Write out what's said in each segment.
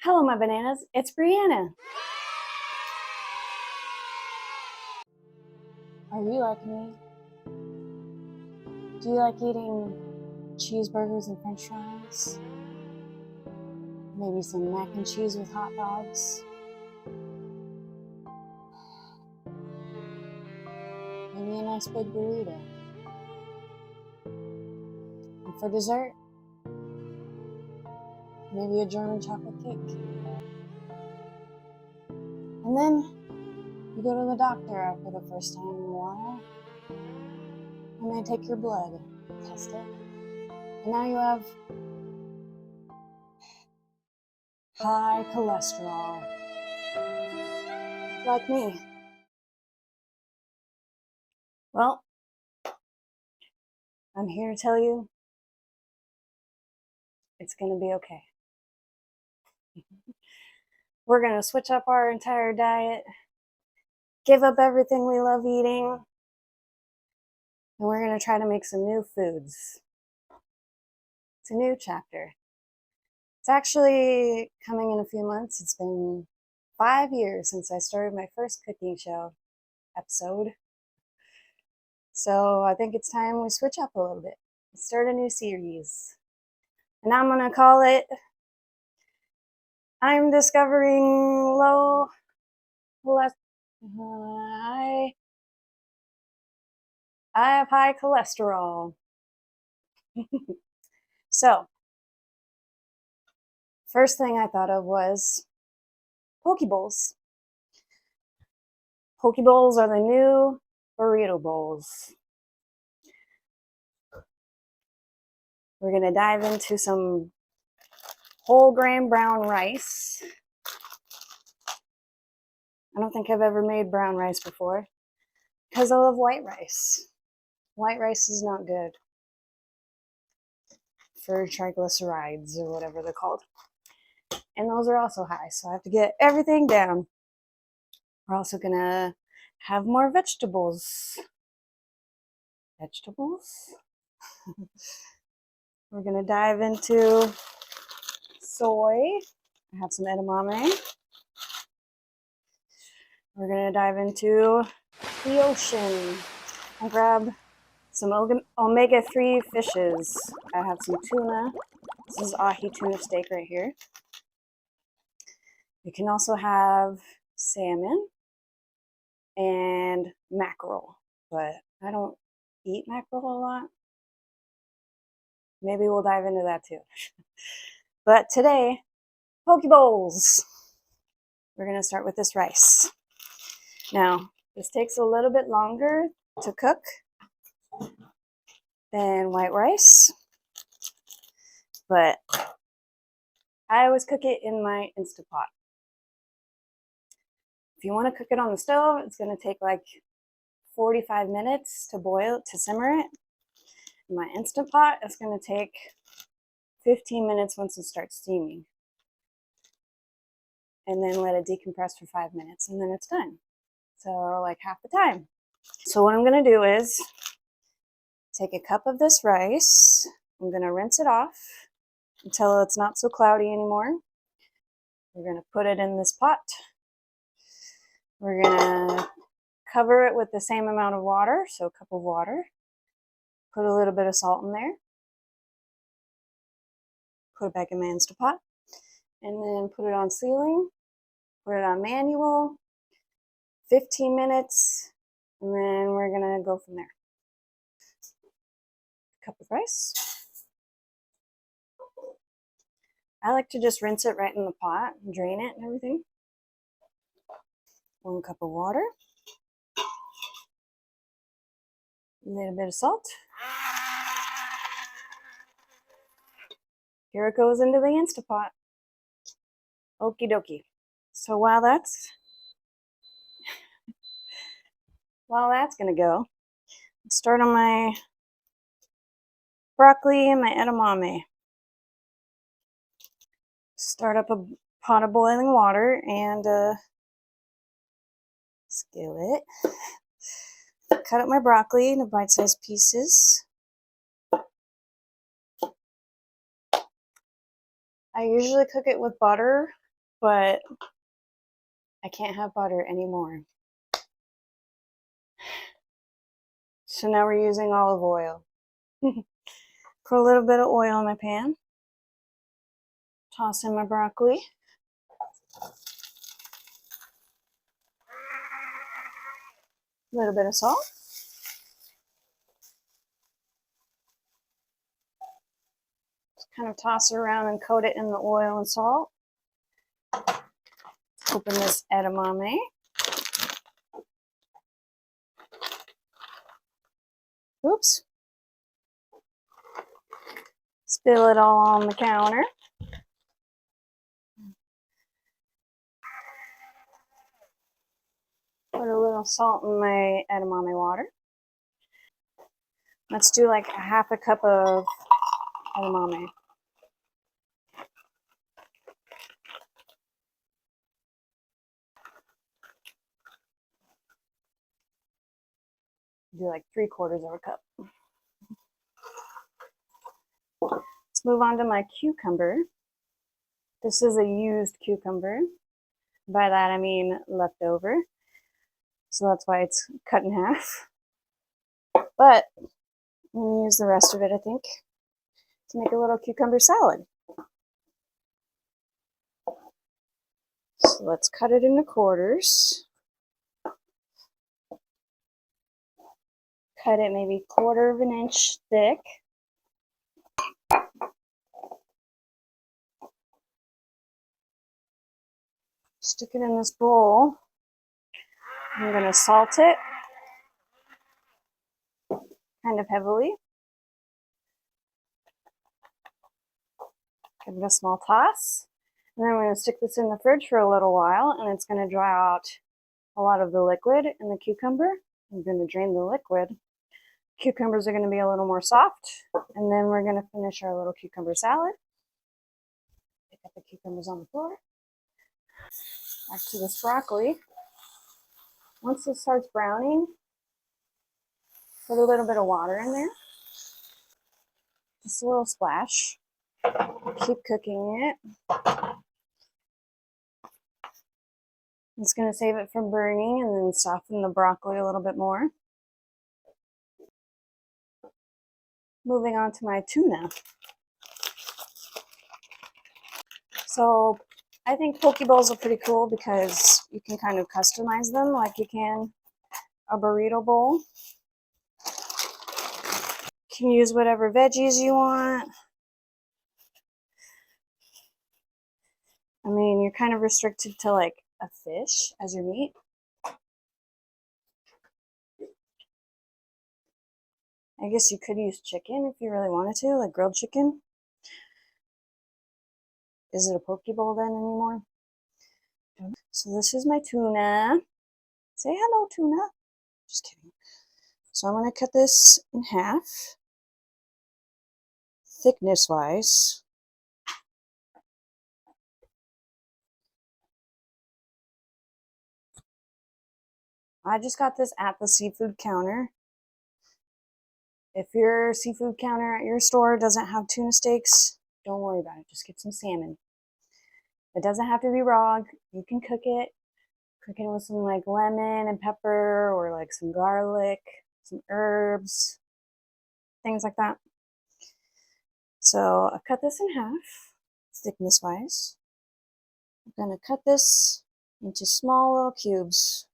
Hello, my bananas. It's Brianna. Are you like me? Do you like eating cheeseburgers and french fries? Maybe some mac and cheese with hot dogs? Maybe a nice big burrito. And for dessert, maybe a German chocolate cake. And then you go to the doctor for the first time in a while, and they take your blood, test it, and now you have high cholesterol, like me. Well, I'm here to tell you it's gonna be okay. We're gonna switch up our entire diet, give up everything we love eating, and we're gonna try to make some new foods. It's a new chapter. It's actually coming in a few months. It's been 5 years since I started my first cooking show episode. So I think it's time we switch up a little bit. Start a new series. And I'm gonna call it I'm Discovering Low I have high cholesterol. So, first thing I thought of was poke bowls. Poke bowls are the new burrito bowls. We're gonna dive into some whole grain brown rice. I don't think I've ever made brown rice before because I love white rice. White rice is not good for triglycerides or whatever they're called. And those are also high, so I have to get everything down. We're also gonna have more vegetables. We're gonna dive into soy. I have some edamame. We're gonna dive into the ocean and grab some omega-3 fishes. I have some tuna. This is ahi tuna steak right here. You can also have salmon and mackerel, but I don't eat mackerel a lot. Maybe we'll dive into that too. But today, poke bowls. We're gonna start with this rice. Now, this takes a little bit longer to cook than white rice, but I always cook it in my Instapot. If you want to cook it on the stove, it's going to take like 45 minutes to boil, to simmer it. In my Instant Pot, it's going to take 15 minutes once it starts steaming. And then let it decompress for 5 minutes, and then it's done. So like half the time. So what I'm going to do is take a cup of this rice. I'm going to rinse it off until it's not so cloudy anymore. We're going to put it in this pot. We're going to cover it with the same amount of water, so a cup of water. Put a little bit of salt in there. Put it back in my Instapot. And then put it on sealing. Put it on manual. 15 minutes. And then we're going to go from there. Cup of rice. I like to just rinse it right in the pot and drain it and everything. 1 cup of water. A little bit of salt. Here it goes into the Instapot. Okie dokie. So while that's gonna go, let's start on my broccoli and my edamame. Start up a pot of boiling water and a skillet. Cut up my broccoli into bite-sized pieces. I usually cook it with butter but I can't have butter anymore. So now we're using olive oil. Put a little bit of oil in my pan. Toss in my broccoli. A little bit of salt. Just kind of toss it around and coat it in the oil and salt. Open this edamame. Oops. Spill it all on the counter. Put a little salt in my edamame water. Let's do like a half a cup of edamame. Do like 3/4 of a cup. Let's move on to my cucumber. This is a used cucumber. By that I mean leftover. So that's why it's cut in half. But I'm going to use the rest of it, I think, to make a little cucumber salad. So let's cut it into quarters. Cut it maybe 1/4 of an inch thick. Stick it in this bowl. I'm going to salt it kind of heavily. Give it a small toss. And then we're going to stick this in the fridge for a little while, and it's going to dry out a lot of the liquid in the cucumber. I'm going to drain the liquid. Cucumbers are going to be a little more soft, and then we're going to finish our little cucumber salad. Pick up the cucumbers on the floor. Back to this broccoli. Once this starts browning, put a little bit of water in there. Just a little splash. Keep cooking it. It's going to save it from burning and then soften the broccoli a little bit more. Moving on to my tuna. So I think poke bowls are pretty cool because you can kind of customize them like you can a burrito bowl. You can use whatever veggies you want. I mean, you're kind of restricted to like a fish as your meat. I guess you could use chicken if you really wanted to, like grilled chicken. Is it a poke bowl then anymore? So this is my tuna. Say hello, tuna. Just kidding. So I'm going to cut this in half, thickness-wise. I just got this at the seafood counter. If your seafood counter at your store doesn't have tuna steaks, don't worry about it. Just get some salmon. It doesn't have to be raw. You can cook it. Cook it with some like lemon and pepper or like some garlic, some herbs, things like that. So I cut this in half, thickness-wise. I'm going to cut this into small little cubes.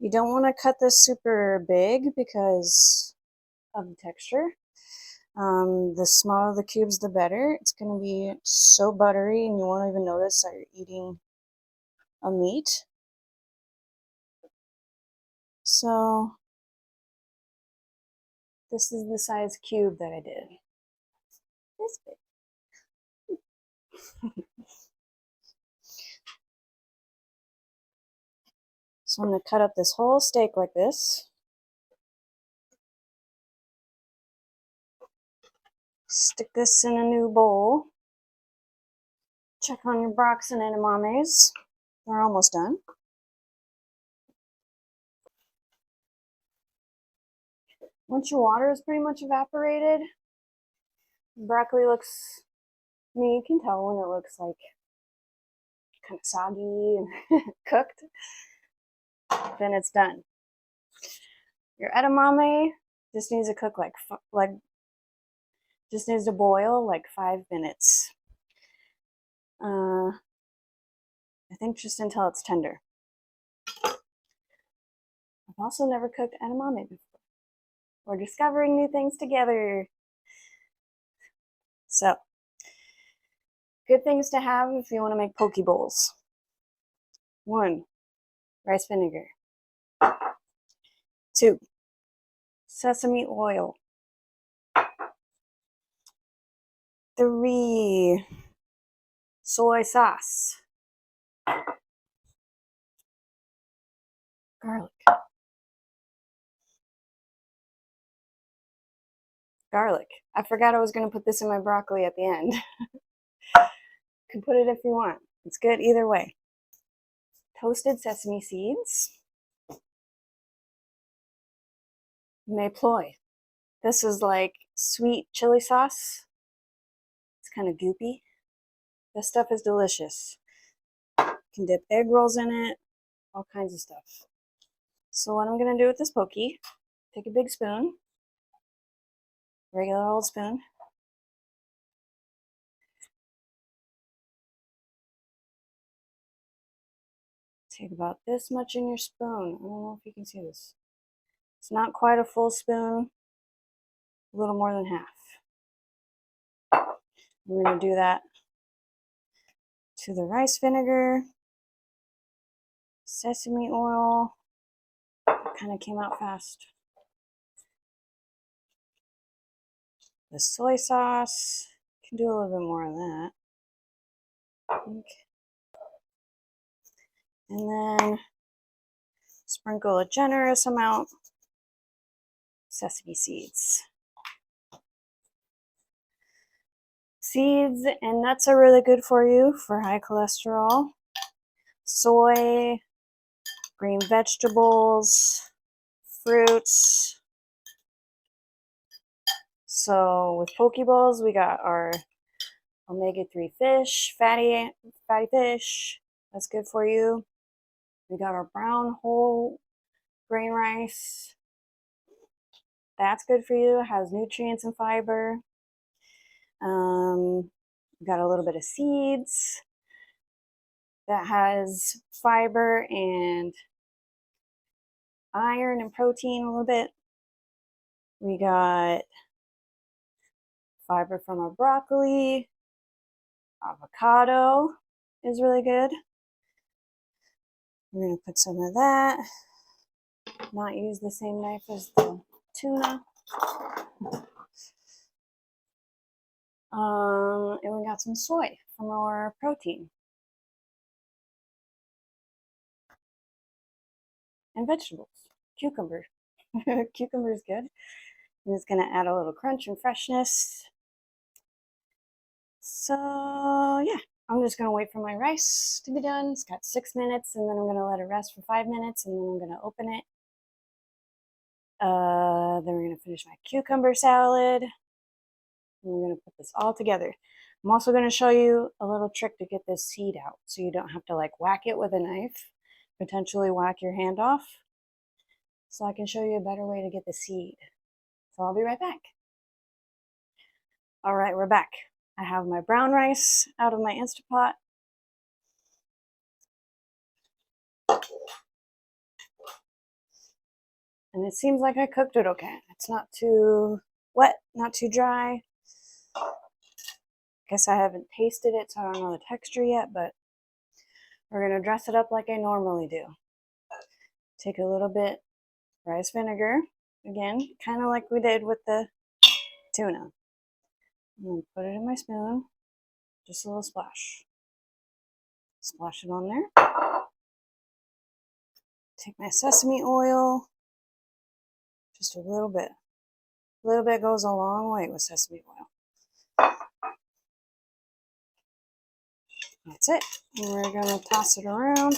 You don't want to cut this super big because of the texture. The smaller the cubes, the better. It's going to be so buttery and you won't even notice that you're eating a meat. So this is the size cube that I did. This big. So I'm going to cut up this whole steak like this. Stick this in a new bowl. Check on your brocks and edamames. They're almost done. Once your water is pretty much evaporated, Broccoli looks, I mean, you can tell when it looks like kind of soggy and cooked, then it's done. Your edamame just needs to cook just needs to boil like 5 minutes. I think just until it's tender. I've also never cooked edamame before. We're discovering new things together. So, good things to have if you want to make poke bowls. 1, rice vinegar. 2, sesame oil. 3, soy sauce. Garlic. Garlic. I forgot I was going to put this in my broccoli at the end. You can put it if you want. It's good either way. Toasted sesame seeds. Mayploy. This is like sweet chili sauce. It's kind of goopy. This stuff is delicious. You can dip egg rolls in it, all kinds of stuff. So what I'm going to do with this poke, take a big spoon, regular old spoon. Take about this much in your spoon. I don't know if you can see this. It's not quite a full spoon, a little more than half. We're going to do that to the rice vinegar, sesame oil. It kind of came out fast. The soy sauce. You can do a little bit more of that. And then sprinkle a generous amount of sesame seeds. Seeds and nuts are really good for you for high cholesterol. Soy, green vegetables, fruits. So with poke bowls, we got our omega-3 fish, fatty fish. That's good for you. We got our brown whole grain rice. That's good for you. It has nutrients and fiber. We got a little bit of seeds. That has fiber and iron and protein a little bit. We got fiber from our broccoli. Avocado is really good. We're going to put some of that. Not use the same knife as the tuna. And we got some soy from our protein. And vegetables. Cucumber. Cucumber is good. And it's going to add a little crunch and freshness. So, yeah. I'm just going to wait for my rice to be done. It's got 6 minutes, and then I'm going to let it rest for 5 minutes, and then I'm going to open it. Then we're going to finish my cucumber salad. And we're going to put this all together. I'm also going to show you a little trick to get this seed out, so you don't have to like whack it with a knife, potentially whack your hand off. So I can show you a better way to get the seed. So I'll be right back. All right, we're back. I have my brown rice out of my Instapot. And it seems like I cooked it okay. It's not too wet, not too dry. Guess I haven't tasted it, so I don't know the texture yet, but we're going to dress it up like I normally do. Take a little bit rice vinegar, again, kind of like we did with the tuna. I'm going to put it in my spoon, just a little splash. Splash it on there. Take my sesame oil, just a little bit. A little bit goes a long way with sesame oil. That's it. And we're going to toss it around.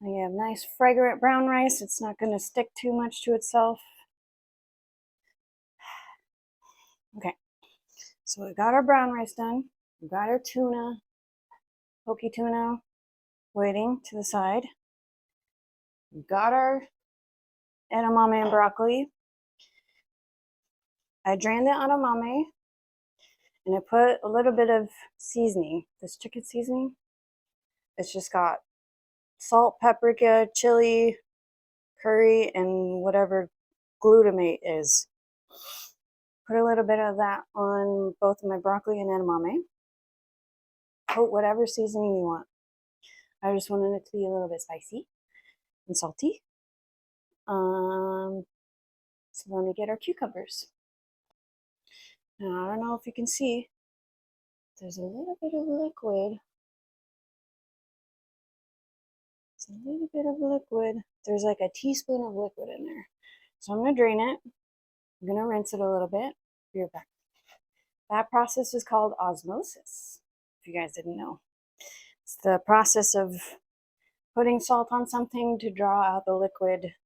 And you have nice fragrant brown rice. It's not going to stick too much to itself. Okay, so we got our brown rice done. We got our tuna, poke tuna, waiting to the side. We got our edamame and broccoli. I drained the edamame and I put a little bit of seasoning, this chicken seasoning. It's just got salt, paprika, chili, curry, and whatever glutamate is. Put a little bit of that on both of my broccoli and edamame. Put whatever seasoning you want. I just wanted it to be a little bit spicy and salty. So let me get our cucumbers. Now, I don't know if you can see, there's a little bit of liquid. It's a little bit of liquid. There's like a teaspoon of liquid in there. So I'm going to drain it. I'm going to rinse it a little bit. Be right back. That process is called osmosis, if you guys didn't know. It's the process of putting salt on something to draw out the liquid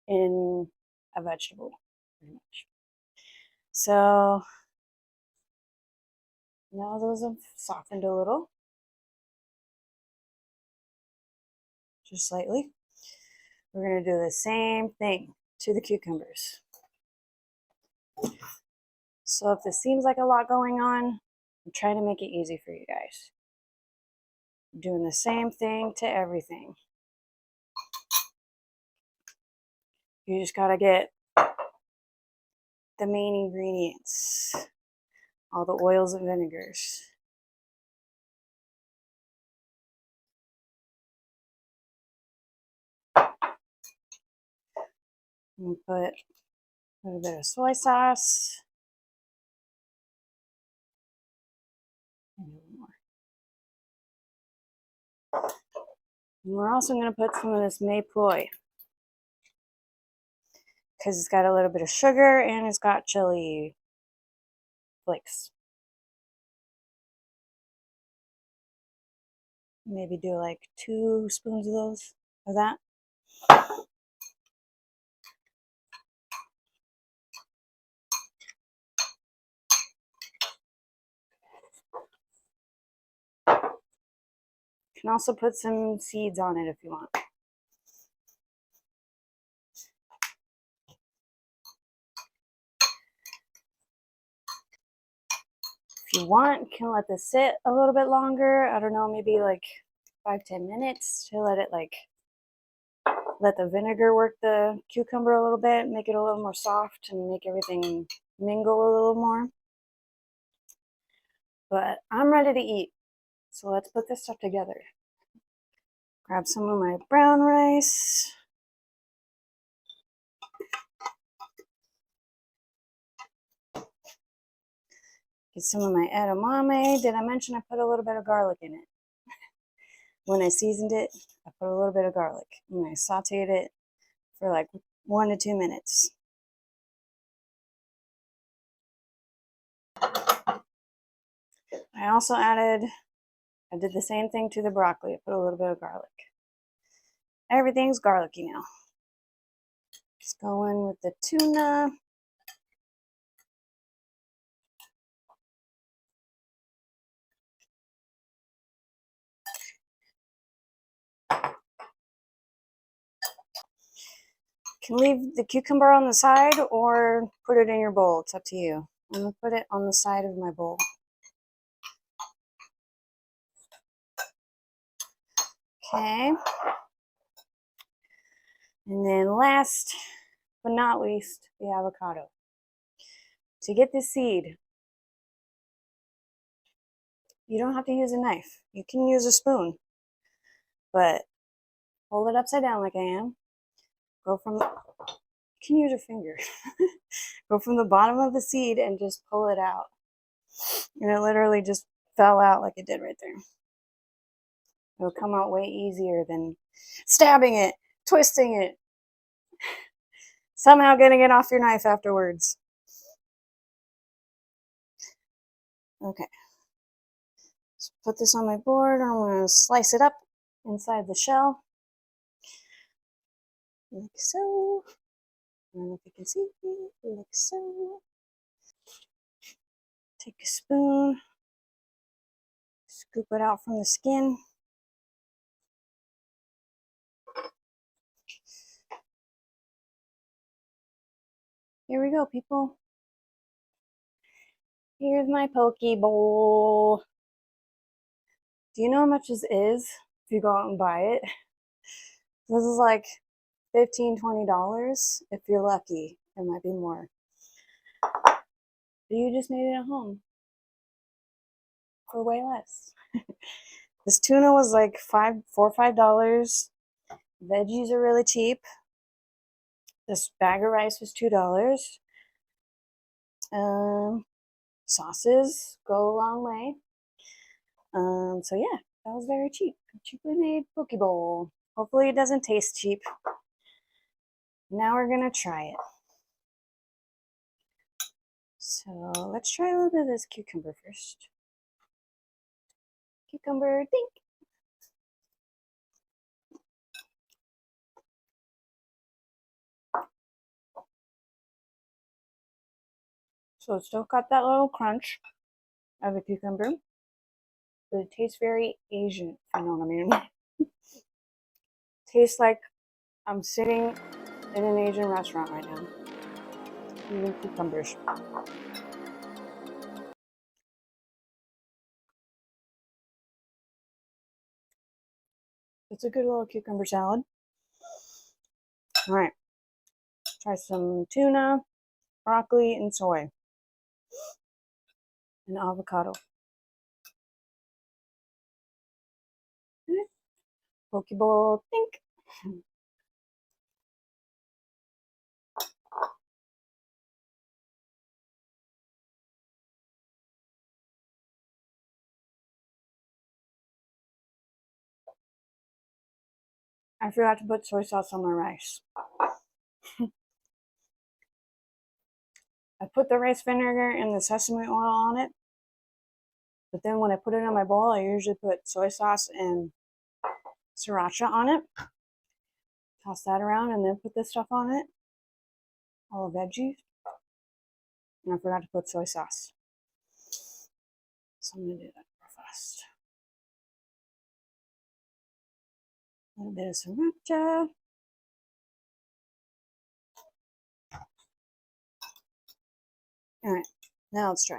in a vegetable, pretty much. So now those have softened a little, just slightly. We're going to do the same thing to the cucumbers. So if this seems like a lot going on, I'm trying to make it easy for you guys. I'm doing the same thing to everything. You just got to get the main ingredients, all the oils and vinegars. I'm going to put a little bit of soy sauce. And a little more. And we're also going to put some of this maypoi, because it's got a little bit of sugar and it's got chili flakes. Maybe do like 2 spoons of those, of that. You can also put some seeds on it if you want. If you want, you can let this sit a little bit longer. I don't know, maybe like 5-10 minutes to let it let the vinegar work the cucumber a little bit, make it a little more soft and make everything mingle a little more. But I'm ready to eat. So let's put this stuff together. Grab some of my brown rice. Get some of my edamame. Did I mention I put a little bit of garlic in it? When I seasoned it, I put a little bit of garlic. And I sauteed it for like 1 to 2 minutes. I also I did the same thing to the broccoli. I put a little bit of garlic. Everything's garlicky now. Just go in with the tuna. You can leave the cucumber on the side or put it in your bowl. It's up to you. I'm going to put it on the side of my bowl. Okay. And then last but not least, the avocado. To get the seed, you don't have to use a knife. You can use a spoon. But hold it upside down like I am. You can use your finger. Go from the bottom of the seed and just pull it out. And it literally just fell out like it did right there. It'll come out way easier than stabbing it, twisting it, somehow getting it off your knife afterwards. Okay. So put this on my board. I'm going to slice it up inside the shell. like so. I don't know if you can see, like so. Take a spoon, scoop it out from the skin. Here we go, people. Here's my poke bowl. Do you know how much this is if you go out and buy it? This is like $15, $20 if you're lucky. It might be more. But you just made it at home for way less. This tuna was like $4 or $5. Veggies are really cheap. This bag of rice was $2. Sauces go a long way. So yeah, that was very cheap. Cheaply made poke bowl. Hopefully it doesn't taste cheap. Now we're gonna try it. So let's try a little bit of this cucumber first. Cucumber, dink. So it's still got that little crunch of a cucumber, but it tastes very Asian, if you know what I mean. Tastes like I'm sitting in an Asian restaurant right now, eating cucumbers. It's a good little cucumber salad. All right, try some tuna, broccoli, and soy, and avocado. Poke bowl, think. I forgot to put soy sauce on my rice. I put the rice vinegar and the sesame oil on it, but then when I put it in my bowl, I usually put soy sauce and sriracha on it. Toss that around and then put this stuff on it. All the veggies. And I forgot to put soy sauce. So I'm going to do that real fast. A little bit of sriracha. Alright, now let's try.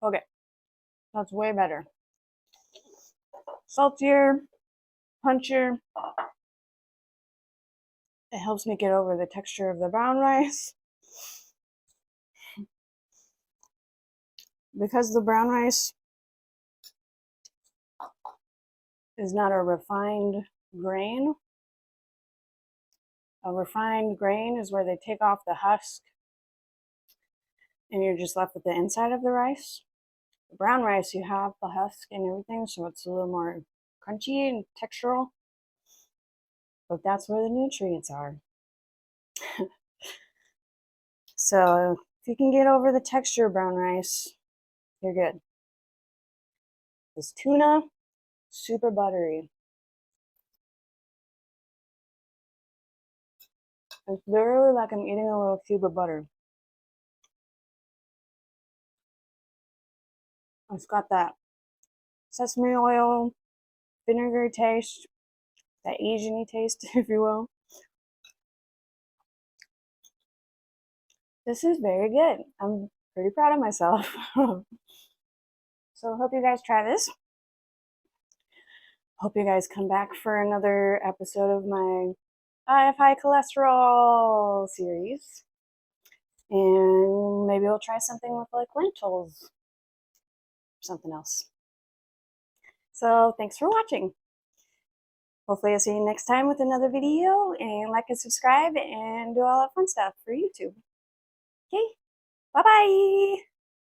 Okay, that's way better. Saltier, punchier. It helps me get over the texture of the brown rice. Because the brown rice is not a refined grain. A refined grain is where they take off the husk and you're just left with the inside of the rice. The brown rice, you have the husk and everything, so it's a little more crunchy and textural. But that's where the nutrients are. So if you can get over the texture of brown rice, you're good. This tuna, super buttery. It's literally like I'm eating a little cube of butter. It's got that sesame oil, vinegar taste, that Asian-y taste, if you will. This is very good. I'm pretty proud of myself. So I hope you guys try this. Hope you guys come back for another episode of my I have high cholesterol series. And maybe we'll try something with like lentils or something else. So thanks for watching. Hopefully I'll see you next time with another video, and like and subscribe and do all that fun stuff for YouTube. Okay, bye-bye.